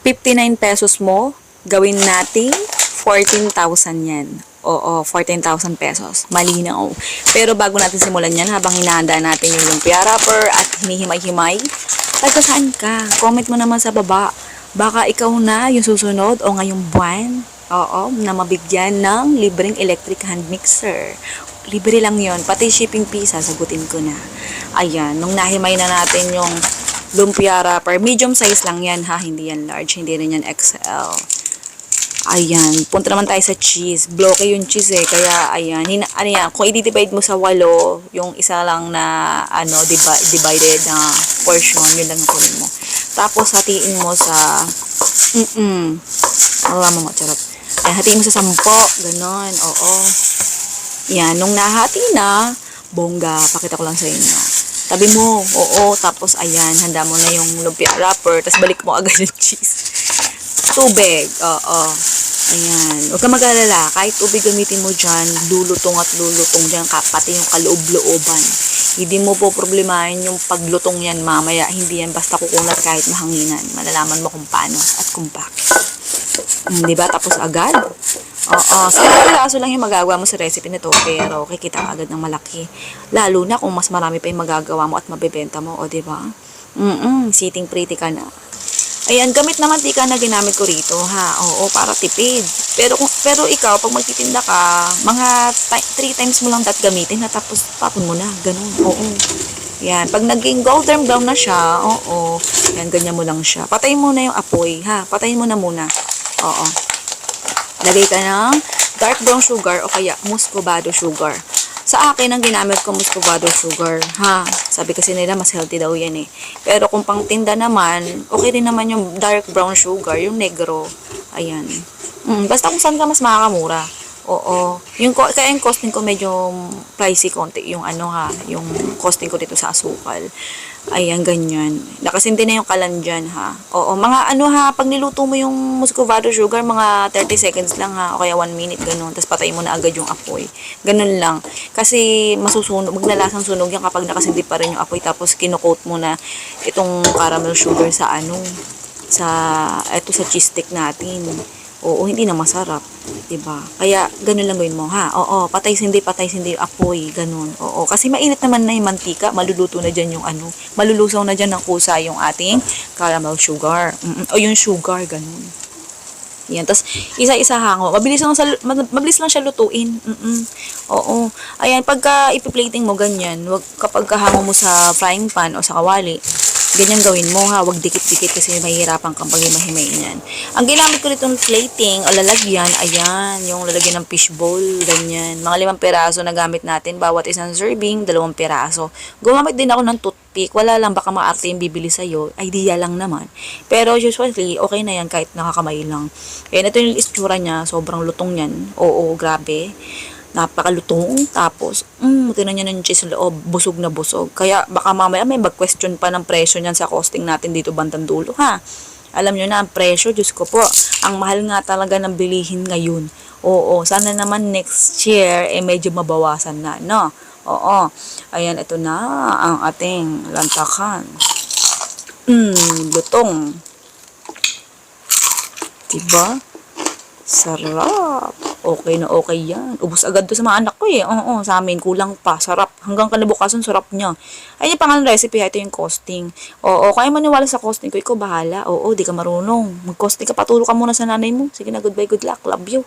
59 pesos mo, gawin natin 14,000 yan. Oo, 14,000 pesos. Malinaw. Pero bago natin simulan yan, habang hinahanda natin yung lumpia wrapper at hinihimay-himay, saan ka? Comment mo naman sa baba. Baka ikaw na yung susunod o ngayong buwan, oo, na mabigyan ng libreng electric hand mixer. Libre lang yon, pati shipping fee, sasagutin ko na. Ayan, nung nahimay na natin yung lumpia wrapper, medium size lang yan ha, hindi yan large, hindi rin yan XL. Ayan, punta naman tayo sa cheese. Bloke yung cheese eh, kaya ayan, ano yan, kung i-divide mo sa 8, yung isa lang na, divided na portion, yun lang yung kunin mo. Tapos, hatiin mo sa, mo, charot. Ayan, hatiin mo sa 10, ganon, oo. Yan, nung nahati na, bongga, pakita ko lang sa inyo. Tabi mo, oo, tapos ayan, handa mo na yung lumpia wrapper, tapos balik mo agad yung cheese. Tubig, oo. Ayan, huwag ka mag-alala, kahit tubig gamitin mo dyan, lulutong at lulutong dyan, pati yung kaloob-looban. Hindi mo po problemahin yung paglutong yan mamaya, hindi yan basta kukunat kahit mahanginan. Malalaman mo kung paano at kung bakit. Diba? Tapos agad. Oo, sa piraso lang yung magagawa mo sa recipe nito, pero kikita ka agad ng malaki. Lalo na kung mas marami pa yung magagawa mo at mabebenta mo, o diba? Sitting pretty ka na. Ayan, gamit na mantika na ginamit ko rito, ha? Oo, para tipid. Pero ikaw, pag magtitinda ka, mga 3 times mo lang gamitin, na tapos tapon mo na, ganun. Oo. Yan, pag naging golden brown na siya, oo, yan, ganyan mo lang siya. Patayin mo na yung apoy, ha? Patayin mo na muna. Oo. Lagay ka ng dark brown sugar o kaya muscovado sugar. Sa akin, ang ginamit ko muscovado sugar, ha? Sabi kasi nila, mas healthy daw yan eh. Pero kung pang tinda naman, okay rin naman yung dark brown sugar, yung negro. Ayan. Basta kung saan ka mas makakamura. Oo. Kaya yung costing ko medyo pricey konti. Yung yung costing ko dito sa asukal. Ayan, ganyan. Nakasindi na yung kalan dyan, ha. Oo, mga pag niluto mo yung muscovado sugar, mga 30 seconds lang, ha. O kaya 1 minute, ganun. Tapos patayin mo na agad yung apoy. Ganun lang. Kasi masusunog, maglalasang sunog yan kapag nakasindi pa rin yung apoy. Tapos kinukoat mo na itong caramel sugar sa sa cheese stick natin. Oo, hindi na masarap, 'di ba? Kaya ganun lang gawin mo, ha. Oo, patay sindi yung apoy, ganun. Oo, kasi mainit naman na yung mantika, maluluto na diyan yung malulusaw na diyan ng kusa yung ating caramel sugar. O yung sugar, ganun. Yan, tas isa-isa hango. Mabilis lang siya lutuin. Oo. Ayan, pagka ipi-plating mo ganyan, wag kapag kahango mo sa frying pan o sa kawali, ganyan gawin mo, ha. Wag dikit-dikit kasi mahihirapan kang paghimay yan. Ang ginamit ko nitong plating o lalagyan, ayan, yung lalagyan ng fishbowl, ganyan. Mga 5 piraso na gamit natin, bawat isang serving, 2 piraso. Gumamit din ako ng toothpick. Wala lang, baka maarte yung bibili sa'yo. Idea lang naman. Pero usually, okay na yan kahit nakakamay lang. Ayan, ito yung itsura niya. Sobrang lutong yan. Oo, grabe. Napakalutong. Tapos, tinan niya ng cheese sa loob. Busog na busog. Kaya, baka mamaya may mag-question pa ng presyo niyan sa costing natin dito bandang dulo, ha? Alam nyo na, ang presyo, Diyos ko po, ang mahal nga talaga ng bilihin ngayon. Oo, sana naman next year, medyo mabawasan na, no? Oo. Ayan, ito na ang ating lantakan. Lutong. Diba? Sarap. Okay na okay yan. Ubus agad to sa mga anak ko eh. Oo, sa amin, kulang pa. Sarap. Hanggang kanabukasan, sarap niya. Ayun yung pangalan recipe, ito yung costing. Oo, kaya maniwala sa costing ko, ikaw bahala. Oo, di ka marunong. Mag-costing ka, patulog ka muna sa nanay mo. Sige na, goodbye, good luck. Love you.